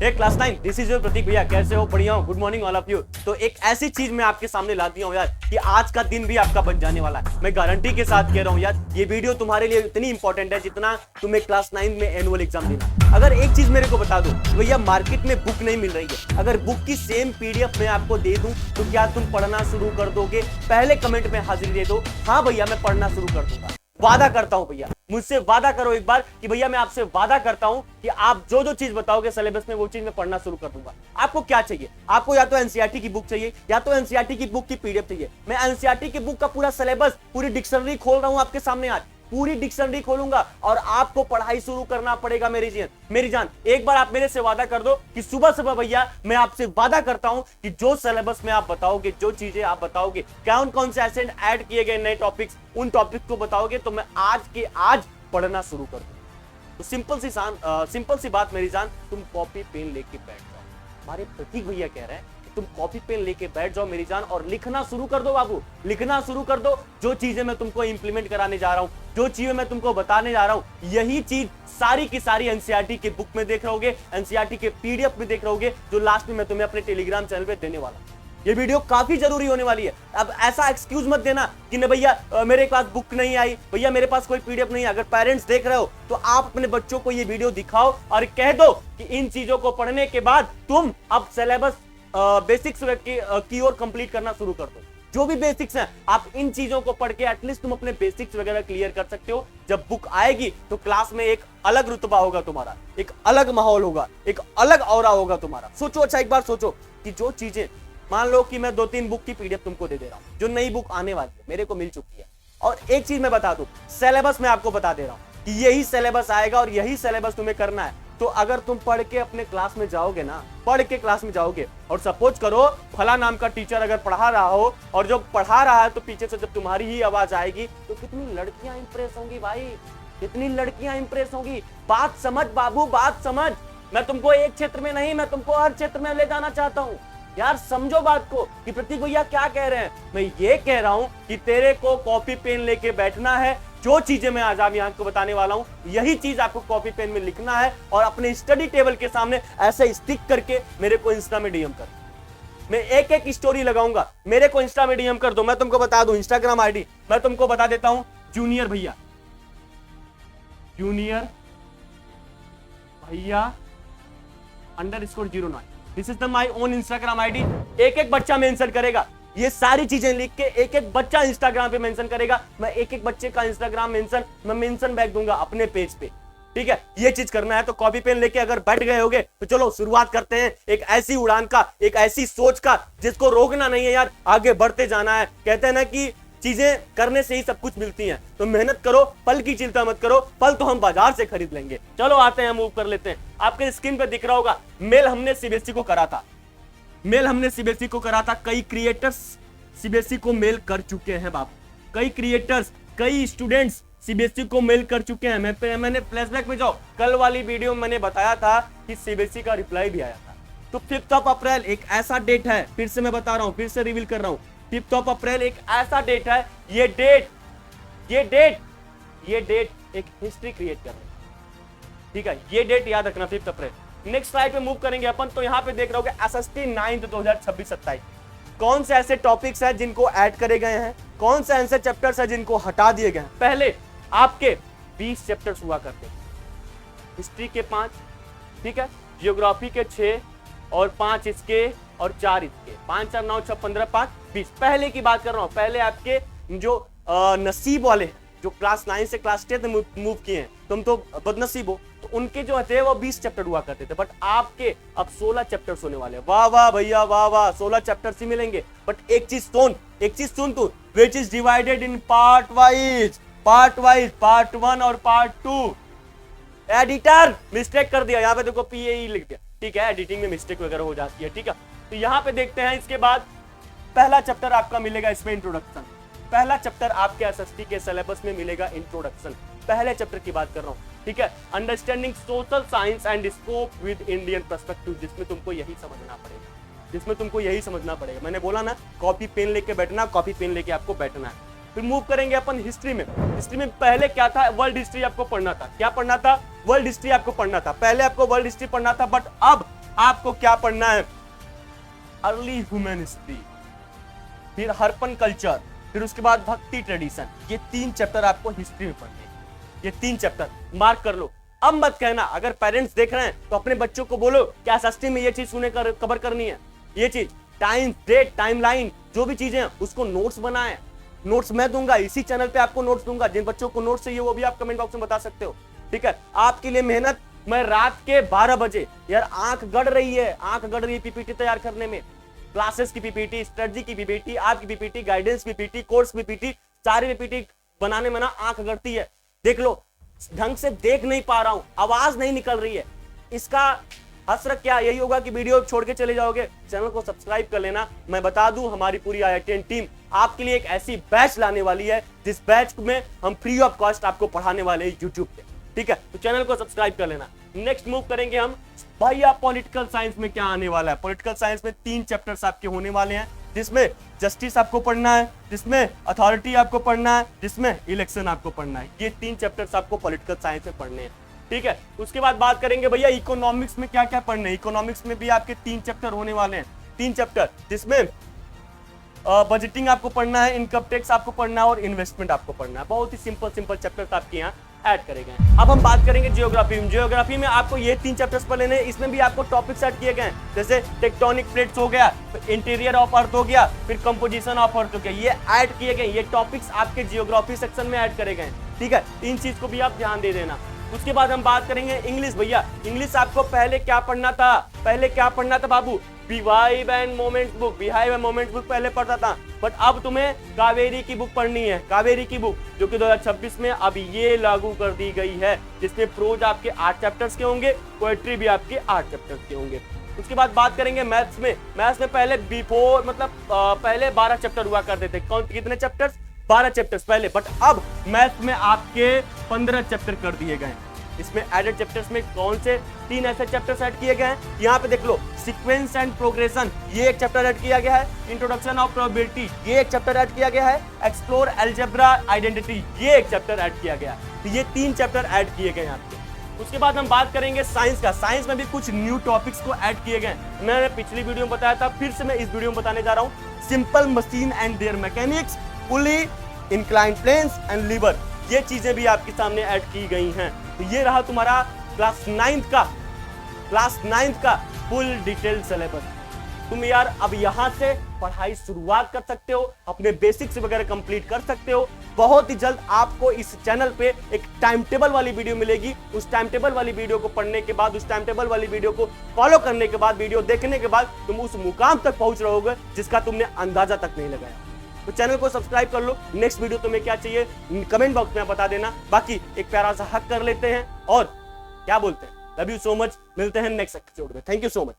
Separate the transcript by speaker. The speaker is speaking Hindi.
Speaker 1: Hey class 9, this is your Prateek भैया। कैसे हो? बढ़िया हूँ। Good morning all of you. तो एक ऐसी चीज मैं आपके सामने ला दिया हूँ यार कि आज का दिन भी आपका बच जाने वाला है। मैं गारंटी के साथ कह रहा हूँ यार, ये वीडियो तुम्हारे लिए इतनी इंपॉर्टेंट है जितना तुम्हें क्लास 9 में एनुअल एग्जाम देना। अगर एक चीज मेरे को बता दो भैया, मार्केट में बुक नहीं मिल रही है, अगर बुक की सेम पीडीएफ मैं आपको दे दूं तो क्या तुम पढ़ना शुरू कर दोगे? पहले कमेंट में हाजिरी दे दो, हाँ भैया मैं पढ़ना शुरू कर दूंगा। वादा करता हूं भैया, मुझसे वादा करो एक बार कि भैया मैं आपसे वादा करता हूं कि आप जो जो चीज बताओगे सिलेबस में वो चीज मैं पढ़ना शुरू कर दूंगा। आपको क्या चाहिए? आपको या तो एनसीईआरटी की बुक चाहिए या तो एनसीईआरटी की बुक की पीडीएफ चाहिए। मैं एनसीईआरटी की बुक का पूरा सिलेबस, पूरी डिक्शनरी खोल रहा हूं आपके सामने। आज पूरी डिक्शनरी खोलूंगा और आपको पढ़ाई शुरू करना पड़ेगा। मेरी जान एक बार आप मेरे से वादा कर दो कि सुबह सुबह भैया मैं आपसे वादा करता हूं कि जो सिलेबस में आप बताओगे, जो चीजें आप बताओगे, कौन कौन से ऐसे ऐड किए गए नए टॉपिक्स, उन टॉपिक्स को बताओगे तो मैं आज के आज पढ़ना शुरू कर दूंगा। तो सिंपल सी बात मेरी जान, तुम कॉपी पेन लेके बैठ जाओ। हमारे प्रतीक भैया कह रहे हैं तुम कॉपी पेन लेके बैठ जाओ मेरी जान और लिखना शुरू कर दो बाबू, लिखना शुरू कर दो। जो चीजें मैं तुमको इंप्लीमेंट कराने जा रहा हूं, जो चीजें मैं तुमको बताने जा रहा हूं, यही चीज सारी की सारी एनसीईआरटी के बुक में देख रहोगे, एनसीईआरटी के पीडीएफ में देख रहोगे, जो लास्ट में मैं तुम्हें अपने टेलीग्राम चैनल पे देने वाला हूं। ये वीडियो काफी जरूरी होने वाली है। अब ऐसा एक्सक्यूज मत देना कि नहीं भैया मेरे पास बुक नहीं आई, भैया मेरे पास कोई पीडीएफ नहीं है। अगर पेरेंट्स देख रहे हो तो आप अपने बच्चों को ये वीडियो दिखाओ और कह दो कि इन चीजों को पढ़ने के बाद तुम अब सिलेबस बेसिक्स की ओर कंप्लीट करना शुरू कर दो। जो भी बेसिक्स हैं आप इन चीजों को पढ़ के एटलीस्ट तुम अपने बेसिक्स वगैरह क्लियर कर सकते हो। जब बुक आएगी तो क्लास में एक अलग रुतबा होगा तुम्हारा, एक अलग माहौल होगा, एक अलग ऑरा होगा तुम्हारा। सोचो, अच्छा एक बार सोचो कि जो चीजें, मान लो कि मैं 2-3 बुक की पीडीएफ तुमको दे रहा हूं, जो नई बुक आने वाली है मेरे को मिल चुकी है, और एक चीज मैं बता दूं, सिलेबस मैं आपको बता दे रहा हूं कि यही सिलेबस आएगा और यही सिलेबस तुम्हें करना है। तो अगर तुम पढ़ के अपने क्लास में जाओगे ना, पढ़ के क्लास में जाओगे और सपोज करो फला नाम का टीचर अगर पढ़ा रहा हो और जो पढ़ा रहा है तो पीछे से जब तुम्हारी ही आवाज आएगी तो कितनी लड़कियां इंप्रेस होंगी भाई, कितनी लड़कियां इंप्रेस होंगी। बात समझ बाबू, बात समझ। मैं तुमको एक क्षेत्र में नहीं, मैं तुमको हर क्षेत्र में ले जाना चाहता हूँ यार। समझो बात को कि प्रतीक भैया क्या कह रहे हैं। मैं ये कह रहा हूं कि तेरे को कॉपी पेन लेके बैठना है। जो चीजें मैं आज आप यहाँ को बताने वाला हूं, यही चीज आपको कॉपी पेन में लिखना है और अपने स्टडी टेबल के सामने ऐसे स्टिक करके मेरे को इंस्टा में डीएम कर। मैं एक एक स्टोरी लगाऊंगा, मेरे को इंस्टा में डीएम कर दो। मैं तुमको बता दूं इंस्टाग्राम आईडी, मैं तुमको बता देता हूं, जूनियर भैया _09। This is my own Instagram ID. एक एक बच्चा मेंशन करेगा, ये सारी चीजें लिख के एक एक बच्चा इंस्टाग्राम पे मेंशन करेगा। मैं एक एक बच्चे का इंस्टाग्राम मैं मेंशन बैक दूंगा अपने पेज पे। ठीक है, ये चीज करना है। तो कॉपी पेन लेके अगर बैठ गए होगे तो चलो शुरुआत करते हैं एक ऐसी उड़ान का, एक ऐसी सोच का जिसको रोकना नहीं है यार, आगे बढ़ते जाना है। कहते हैं ना कि चीजें करने से ही सब कुछ मिलती हैं, तो मेहनत करो, फल की चिंता मत करो, फल तो हम बाजार से खरीद लेंगे। चलो आते हैं, मूव कर लेते हैं। आपके स्क्रीन पे दिख रहा होगा मेल हमने सीबीएसई को करा था, कई क्रिएटर्स सीबीएसई को मेल कर चुके हैं बाप, कई क्रिएटर्स, कई स्टूडेंट्स सीबीएसई को मेल कर चुके हैं। मैंने फ्लैशबैक में जाओ, कल वाली वीडियो में मैंने बताया था कि सीबीएसई का रिप्लाई भी आया था। तो 5 अप्रैल एक ऐसा डेट है, फिर से मैं बता रहा हूं, फिर से रिवील कर रहा हूं, 5 अप्रैल एक ऐसा डेट है, ये डेट एक हिस्ट्री क्रिएट कर रही है। ठीक है, ये डेट याद रखना, 5 अप्रैल। नेक्स्ट स्लाइड पे मूव करेंगे अपन, तो यहाँ पे देख रहे होगे एसएसटी 9 2026-27। कौन से ऐसे टॉपिक्स हैं जिनको ऐड करे गए हैं, कौन से ऐसे चैप्टर्स हैं जिनको हटा दिए गए हैं। पहले आपके 20 चैप्टर्स हुआ करते, हिस्ट्री के 5, ठीक है, जियोग्राफी के 6 और 5 इसके और 4 इसके, 5 4 9 6 15 5 20। पहले की बात कर रहा हूं, पहले आपके जो नसीब वाले जो क्लास 9 से क्लास 10 मूव किए हैं, तुम तो बदनसीब हो, तो उनके जो थे वो 20 चैप्टर हुआ करते थे, बट आपके अब 16 चैप्टर्स होने वाले हैं। वाह वाह भैया, वाह वाह, 16 चैप्टर्स ही मिलेंगे। बट एक चीज सुन तू, which is divided in part wise, part 1 और पार्ट 2। एडिटर मिस्टेक कर दिया, यहाँ पे देखो PAE लिख दिया। ठीक है, एडिटिंग में मिस्टेक वगैरह हो जाती है। ठीक है, तो यहाँ पे देखते हैं। इसके बाद पहला चैप्टर आपका मिलेगा इसमें इंट्रोडक्शन। पहला चैप्टर आपके एसएसटी के सिलेबस में मिलेगा इंट्रोडक्शन। पहले चैप्टर की बात कर रहा हूं, ठीक है, understanding social science and scope with Indian perspective, जिसमें तुमको यही समझना पड़ेगा, मैंने बोला ना, कॉपी पेन लेके बैठना, कॉपी पेन लेके आपको बैठना है। फिर मूव करेंगे अपन हिस्ट्री में। हिस्ट्री में पहले क्या था, वर्ल्ड हिस्ट्री आपको पढ़ना था। क्या पढ़ना था? वर्ल्ड हिस्ट्री आपको पढ़ना था। पहले आपको वर्ल्ड हिस्ट्री पढ़ना था, बट अब आपको क्या पढ़ना है, अर्ली ह्यूमन हिस्ट्री, फिर हरपन कल्चर, फिर उसके बाद भक्ति ट्रेडिशन। ये 3 चैप्टर आपको हिस्ट्री में पढ़ने हैं। ये 3 चैप्टर मार्क कर लो। अब मत कहना, अगर पेरेंट्स देख रहे हैं तो अपने बच्चों को बोलो क्या सस्ती में ये चीज सुने कर कवर करनी है, ये चीज टाइम डेट टाइमलाइन जो भी चीजें हैं उसको नोट्स बनाएं। नोट्स मैं दूंगा, इसी चैनल पे आपको नोट्स दूंगा। जिन बच्चों को नोट्स चाहिए वो भी आप कमेंट बॉक्स में बता सकते हो, ठीक है। आपके लिए मेहनत मैं रात के 12 बजे, यार आंख गड़ रही है पीपीटी तैयार करने में, क्लासेस की पीपीटी, स्ट्रेटजी की पीपीटी, आपकी PPT, guidance PPT, course PPT, सारी पीपीटी बनाने में ना आंख गड़ती है। देख लो, ढंग से देख नहीं पा रहा हूं, आवाज नहीं निकल रही है। इसका असर क्या यही होगा कि वीडियो छोड़ के चले जाओगे। चैनल को सब्सक्राइब कर लेना। मैं बता दूं, हमारी पूरी IITN टीम आपके लिए एक ऐसी बैच लाने वाली है जिस बैच में हम फ्री ऑफ कॉस्ट आपको पढ़ाने वाले हैं यूट्यूब पे, ठीक है। तो चैनल को सब्सक्राइब कर लेना। नेक्स्ट मूव करेंगे हम, भैया पॉलिटिकल साइंस में क्या आने वाला है। पॉलिटिकल साइंस में 3 चैप्टर्स आपके होने वाले हैं, जिसमें जस्टिस आपको पढ़ना है, जिसमें अथॉरिटी आपको पढ़ना है, जिसमें इलेक्शन आपको पढ़ना है। ये 3 चैप्टर्स आपको पॉलिटिकल साइंस में पढ़ने हैं, ठीक है। उसके बाद बात करेंगे भैया इकोनॉमिक्स में क्या क्या पढ़ना है। इकोनॉमिक्स में भी आपके 3 चैप्टर होने वाले हैं, 3 चैप्टर, जिसमें बजटिंग आपको पढ़ना है, इनकम टैक्स आपको पढ़ना है और इन्वेस्टमेंट आपको पढ़ना है। बहुत ही सिंपल चैप्टर्स आपके यहाँ ऐड करेंगे। अब हम बात करेंगे जियोग्राफी में आपको ये 3 चैप्टर्स पर लेने हैं। इसमें भी आपको टॉपिक्स ऐड किए गए हैं, जैसे टेक्टोनिक प्लेट्स हो गया, इंटीरियर ऑफ अर्थ हो गया, फिर कंपोजिशन ऑफ अर्थ हो गया। ये ऐड किए गए, ये टॉपिक्स आपके जियोग्राफी सेक्शन में ऐड करे गए, ठीक है। इन चीज को भी आप ध्यान दे देना। उसके बाद हम बात करेंगे इंग्लिश। भैया इंग्लिश आपको पहले क्या पढ़ना था बाबू, behave and moments book, behave and moments book पहले पढ़ता था, बट अब तुम्हें कावेरी की बुक पढ़नी है। कावेरी की बुक जो कि 2026 में अब ये लागू कर दी गई है, जिसमें प्रोज आपके 8 चैप्टर्स के होंगे, पोएट्री भी आपके 8 चैप्टर्स के होंगे। उसके बाद बात करेंगे मैथ्स में पहले पहले 12 चैप्टर हुआ करते थे। कितने चैप्टर्स? 12 चैप्टर्स पहले, बट अब मैथ में आपके 15 चैप्टर कर दिए गए। इसमें एडेड चैप्टर्स में कौन से 3 ऐसे चैप्टर्स ऐड किए गए हैं, यहाँ पे देख लो। सीक्वेंस एंड प्रोग्रेशन, ये एक चैप्टर ऐड किया गया है। इंट्रोडक्शन ऑफ प्रोबेबिलिटी, ये एक चैप्टर ऐड किया गया है। एक्सप्लोर अलजेब्रा आइडेंटिटी, ये एक चैप्टर ऐड किया गया। तो ये 3 चैप्टर ऐड किए गए आपके। उसके बाद हम बात करेंगे साइंस का। साइंस में भी कुछ न्यू टॉपिक्स को ऐड किए गए। मैंने पिछली वीडियो में बताया था, फिर से मैं इस वीडियो में बताने जा रहा हूँ। Simple machine and their mechanics, pulley, inclined planes and lever, ये चीजें भी आपके सामने ऐड की गई हैं। तो ये रहा तुम्हारा क्लास 9th का फुल डिटेल सिलेबस। तुम यार अब यहां से पढ़ाई शुरुआत कर सकते हो, अपने बेसिक्स वगैरह कंप्लीट कर सकते हो। बहुत ही जल्द आपको इस चैनल पे एक टाइम टेबल वाली वीडियो मिलेगी। उस टाइम टेबल वाली वीडियो को पढ़ने के बाद, उस टाइम टेबल वाली वीडियो को फॉलो करने के बाद, वीडियो देखने के बाद तुम उस मुकाम तक पहुंच रहोगे जिसका तुमने अंदाजा तक नहीं लगाया। तो चैनल को सब्सक्राइब कर लो। नेक्स्ट वीडियो तुम्हें क्या चाहिए कमेंट बॉक्स में बता देना। बाकी एक प्यारा सा हक कर लेते हैं और क्या बोलते हैं, लव यू सो मच। मिलते हैं नेक्स्ट एपिसोड में। Thank you so much.